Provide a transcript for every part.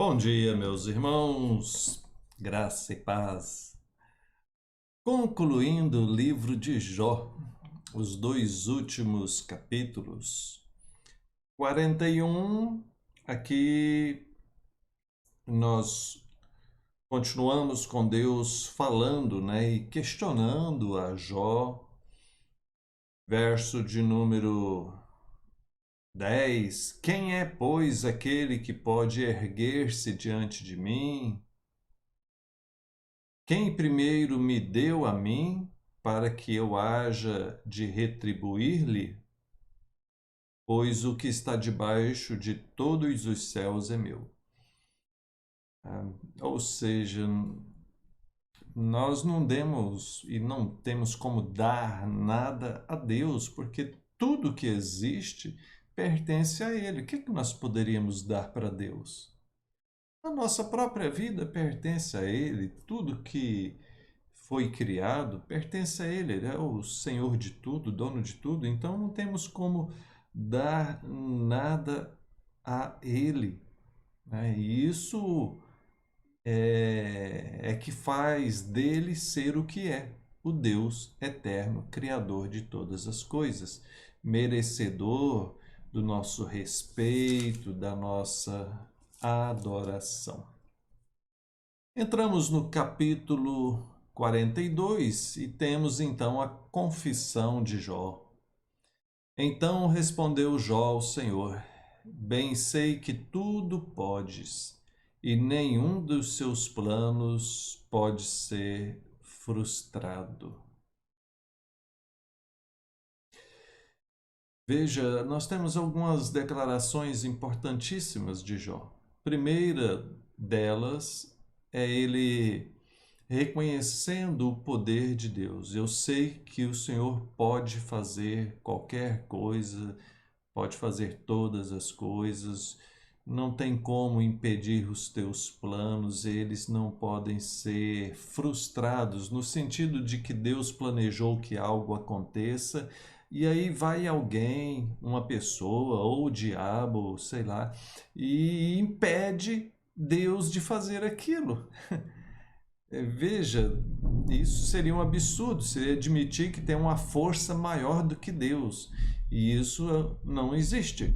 Bom dia, meus irmãos, graça e paz. Concluindo o livro de Jó, os dois últimos capítulos, 41, aqui nós continuamos com Deus falando, e questionando a Jó, verso de número 10: quem é, pois, aquele que pode erguer-se diante de mim? Quem primeiro me deu a mim, para que eu haja de retribuir-lhe? Pois o que está debaixo de todos os céus é meu. Ou seja, nós não demos e não temos como dar nada a Deus, porque tudo que existe pertence a Ele. O que nós poderíamos dar para Deus? A nossa própria vida pertence a Ele, tudo que foi criado pertence a Ele, Ele é o Senhor de tudo, dono de tudo, então não temos como dar nada a Ele, E isso é que faz dele ser o que é, o Deus eterno, Criador de todas as coisas, merecedor do nosso respeito, da nossa adoração. Entramos no capítulo 42 e temos então a confissão de Jó. Então respondeu Jó ao Senhor: bem sei que tudo podes, e nenhum dos seus planos pode ser frustrado. Veja, nós temos algumas declarações importantíssimas de Jó. Primeira delas é ele reconhecendo o poder de Deus. Eu sei que o Senhor pode fazer qualquer coisa, pode fazer todas as coisas, não tem como impedir os teus planos, eles não podem ser frustrados, no sentido de que Deus planejou que algo aconteça, e aí vai alguém, uma pessoa, ou o diabo, sei lá, e impede Deus de fazer aquilo. Veja, isso seria um absurdo, seria admitir que tem uma força maior do que Deus, e isso não existe.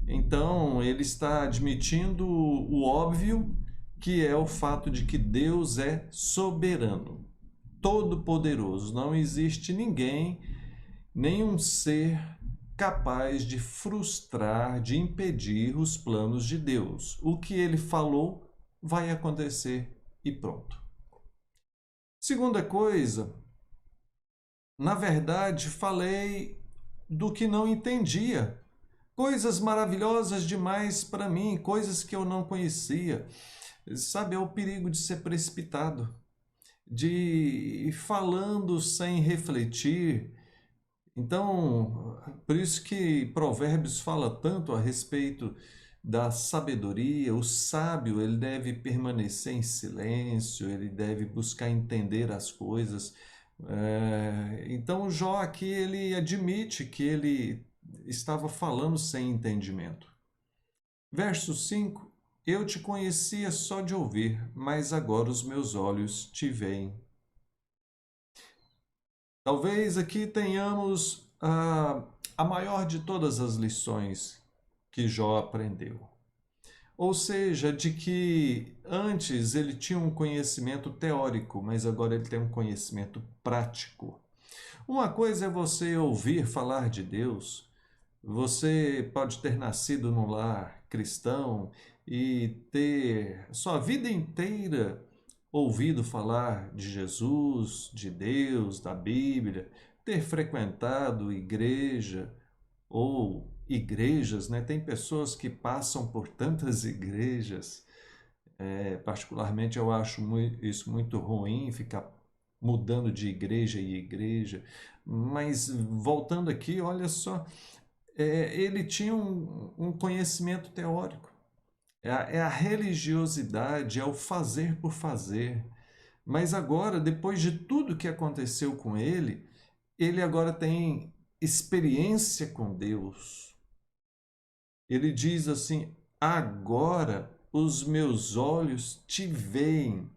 Então, ele está admitindo o óbvio, que é o fato de que Deus é soberano, todo-poderoso. Não existe ninguém, nenhum ser capaz de frustrar, de impedir os planos de Deus. O que ele falou vai acontecer e pronto. Segunda coisa, na verdade, falei do que não entendia. Coisas maravilhosas demais para mim, coisas que eu não conhecia. Sabe, é o perigo de ser precipitado, de ir falando sem refletir. Então, por isso que Provérbios fala tanto a respeito da sabedoria. O sábio, ele deve permanecer em silêncio, ele deve buscar entender as coisas. Então, Jó aqui, ele admite que ele estava falando sem entendimento. Verso 5: eu te conhecia só de ouvir, mas agora os meus olhos te veem. Talvez aqui tenhamos a maior de todas as lições que Jó aprendeu. Ou seja, de que antes ele tinha um conhecimento teórico, mas agora ele tem um conhecimento prático. Uma coisa é você ouvir falar de Deus, você pode ter nascido num lar cristão e ter sua vida inteira ouvido falar de Jesus, de Deus, da Bíblia, ter frequentado igreja ou igrejas, Tem pessoas que passam por tantas igrejas. Particularmente eu acho isso muito ruim, ficar mudando de igreja em igreja. Mas voltando aqui, olha só, ele tinha um conhecimento teórico. É a religiosidade, é o fazer por fazer. Mas agora, depois de tudo que aconteceu com ele agora tem experiência com Deus. Ele diz assim: agora os meus olhos te veem.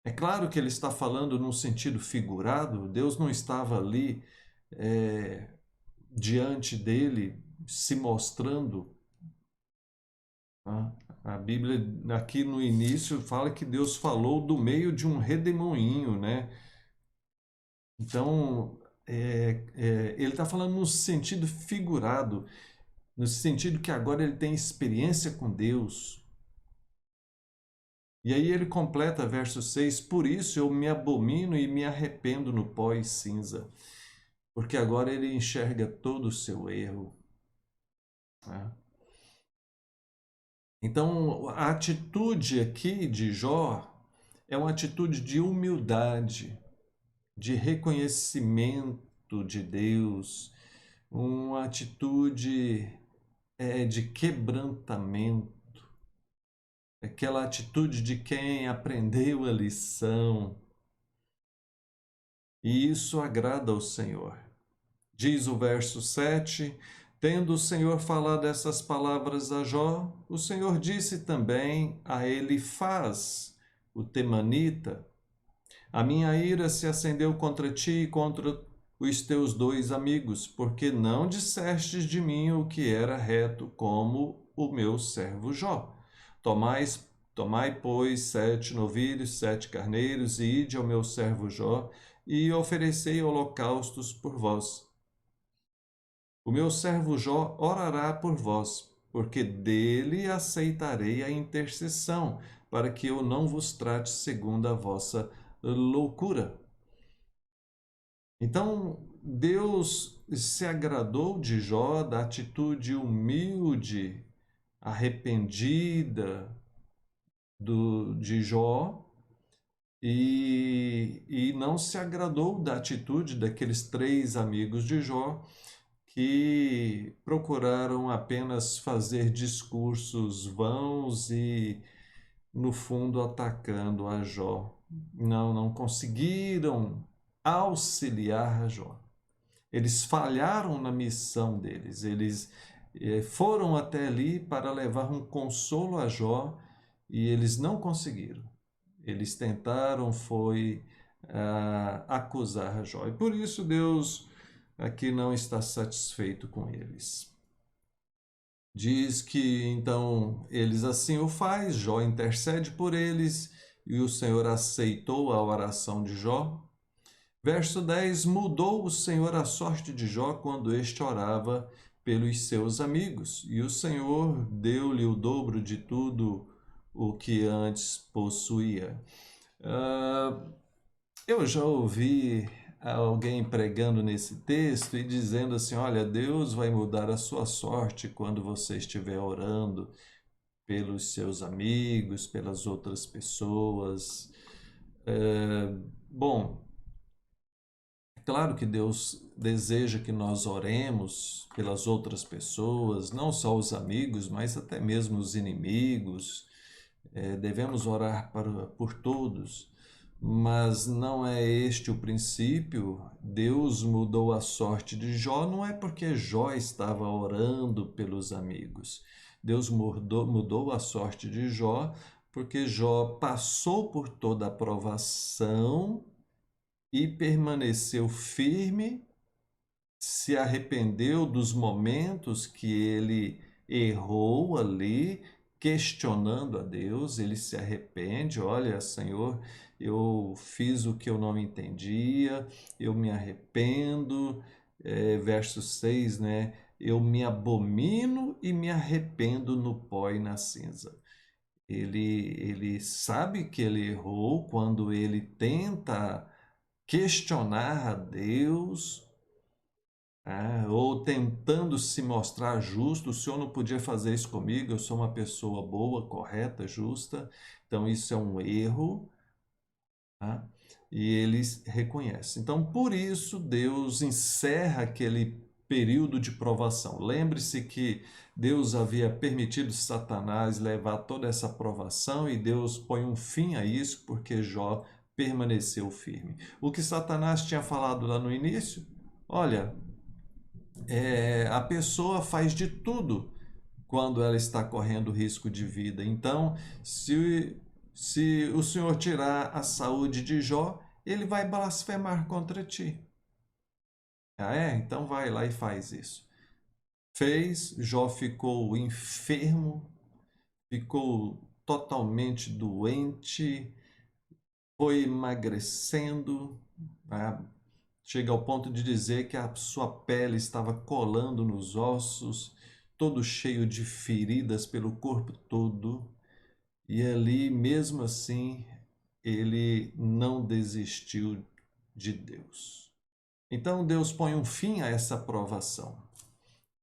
É claro que ele está falando num sentido figurado, Deus não estava ali diante dele, se mostrando. Tá? A Bíblia, aqui no início, fala que Deus falou do meio de um redemoinho, né? Então, ele está falando no sentido figurado, no sentido que agora ele tem experiência com Deus. E aí ele completa verso 6: por isso eu me abomino e me arrependo no pó e cinza, porque agora ele enxerga todo o seu erro. Né? Então, a atitude aqui de Jó é uma atitude de humildade, de reconhecimento de Deus, uma atitude de quebrantamento, aquela atitude de quem aprendeu a lição. E isso agrada ao Senhor. Diz o verso 7: tendo o Senhor falado essas palavras a Jó, o Senhor disse também a Elifaz, o temanita: a minha ira se acendeu contra ti e contra os teus dois amigos, porque não dissestes de mim o que era reto, como o meu servo Jó. Tomai, pois, 7 novilhos, 7 carneiros, e ide ao meu servo Jó, e oferecei holocaustos por vós. O meu servo Jó orará por vós, porque dele aceitarei a intercessão, para que eu não vos trate segundo a vossa loucura. Então, Deus se agradou de Jó, da atitude humilde, arrependida de Jó, e não se agradou da atitude daqueles 3 amigos de Jó, que procuraram apenas fazer discursos vãos e, no fundo, atacando a Jó. Não conseguiram auxiliar a Jó. Eles falharam na missão deles. Eles foram até ali para levar um consolo a Jó e eles não conseguiram. Eles tentaram, acusar a Jó. E por isso Deus aqui não está satisfeito com eles. Diz que então eles assim o faz, Jó intercede por eles e o Senhor aceitou a oração de Jó. Verso 10: mudou o Senhor a sorte de Jó quando este orava pelos seus amigos, e o Senhor deu-lhe o dobro de tudo o que antes possuía. Eu já ouvi alguém pregando nesse texto e dizendo assim: olha, Deus vai mudar a sua sorte quando você estiver orando pelos seus amigos, pelas outras pessoas. Bom, é claro que Deus deseja que nós oremos pelas outras pessoas, não só os amigos, mas até mesmo os inimigos. Devemos orar por todos. Mas não é este o princípio. Deus mudou a sorte de Jó, não é porque Jó estava orando pelos amigos. Deus mudou a sorte de Jó porque Jó passou por toda a provação e permaneceu firme, se arrependeu dos momentos que ele errou ali, questionando a Deus. Ele se arrepende: olha, Senhor, eu fiz o que eu não entendia, eu me arrependo. Verso 6, né? Eu me abomino e me arrependo no pó e na cinza. Ele sabe que ele errou quando ele tenta questionar a Deus, ou tentando se mostrar justo. O Senhor não podia fazer isso comigo, eu sou uma pessoa boa, correta, justa. Então isso é um erro, tá? E eles reconhecem. Então, por isso, Deus encerra aquele período de provação. Lembre-se que Deus havia permitido Satanás levar toda essa provação e Deus põe um fim a isso porque Jó permaneceu firme. O que Satanás tinha falado lá no início: olha, a pessoa faz de tudo quando ela está correndo risco de vida. Então, se o Senhor tirar a saúde de Jó, ele vai blasfemar contra ti. Ah, é? Então vai lá e faz isso. Fez, Jó ficou enfermo, ficou totalmente doente, foi emagrecendo, né? Chega ao ponto de dizer que a sua pele estava colando nos ossos, todo cheio de feridas pelo corpo todo. E ali, mesmo assim, ele não desistiu de Deus. Então Deus põe um fim a essa provação.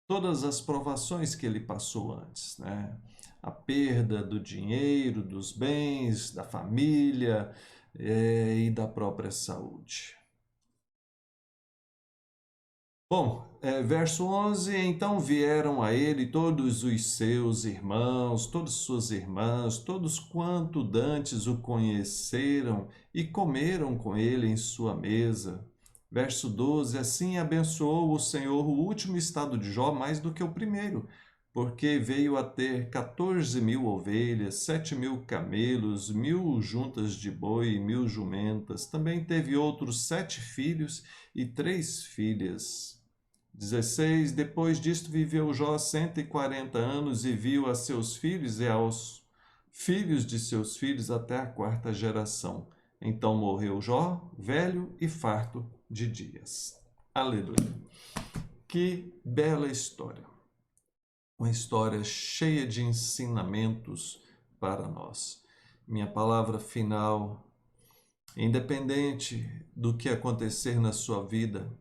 Todas as provações que ele passou antes, né? A perda do dinheiro, dos bens, da família, e da própria saúde. Bom, verso 11: Então vieram a ele todos os seus irmãos, todas suas irmãs, todos quanto dantes o conheceram e comeram com ele em sua mesa. Verso 12: Assim abençoou o Senhor o último estado de Jó mais do que o primeiro, porque veio a ter 14.000 ovelhas, 7.000 camelos, 1.000 juntas de boi e 1.000 jumentas. Também teve outros 7 filhos e 3 filhas. 16: Depois disto viveu Jó 140 anos e viu a seus filhos e aos filhos de seus filhos até a 4ª geração. Então morreu Jó, velho e farto de dias. Aleluia! Que bela história! Uma história cheia de ensinamentos para nós. Minha palavra final, independente do que acontecer na sua vida,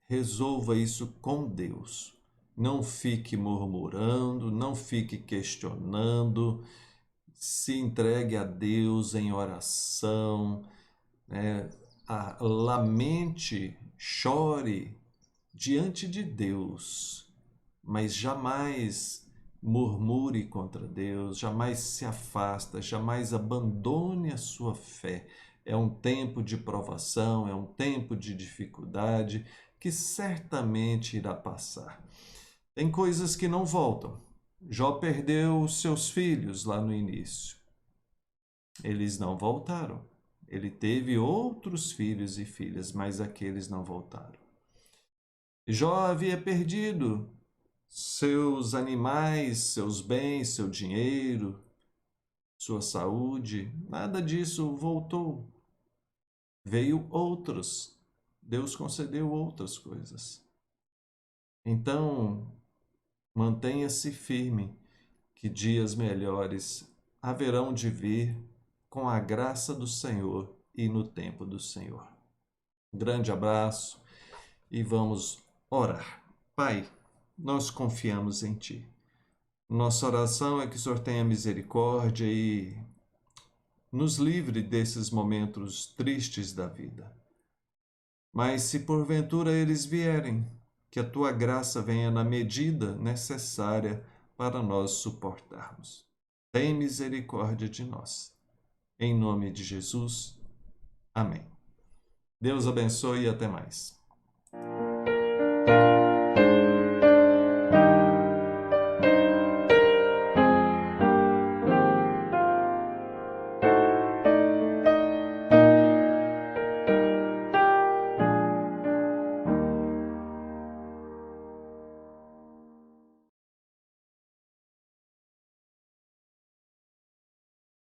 resolva isso com Deus. Não fique murmurando, não fique questionando, se entregue a Deus em oração, né? Lamente, chore diante de Deus, mas jamais murmure contra Deus, jamais se afasta, jamais abandone a sua fé. É um tempo de provação, é um tempo de dificuldade que certamente irá passar. Tem coisas que não voltam. Jó perdeu seus filhos lá no início. Eles não voltaram. Ele teve outros filhos e filhas, mas aqueles não voltaram. Jó havia perdido seus animais, seus bens, seu dinheiro, sua saúde. Nada disso voltou. Veio outros. Deus concedeu outras coisas. Então, mantenha-se firme, que dias melhores haverão de vir com a graça do Senhor e no tempo do Senhor. Um grande abraço e vamos orar. Pai, nós confiamos em Ti. Nossa oração é que o Senhor tenha misericórdia e nos livre desses momentos tristes da vida. Mas se porventura eles vierem, que a Tua graça venha na medida necessária para nós suportarmos. Tem misericórdia de nós. Em nome de Jesus. Amém. Deus abençoe e até mais.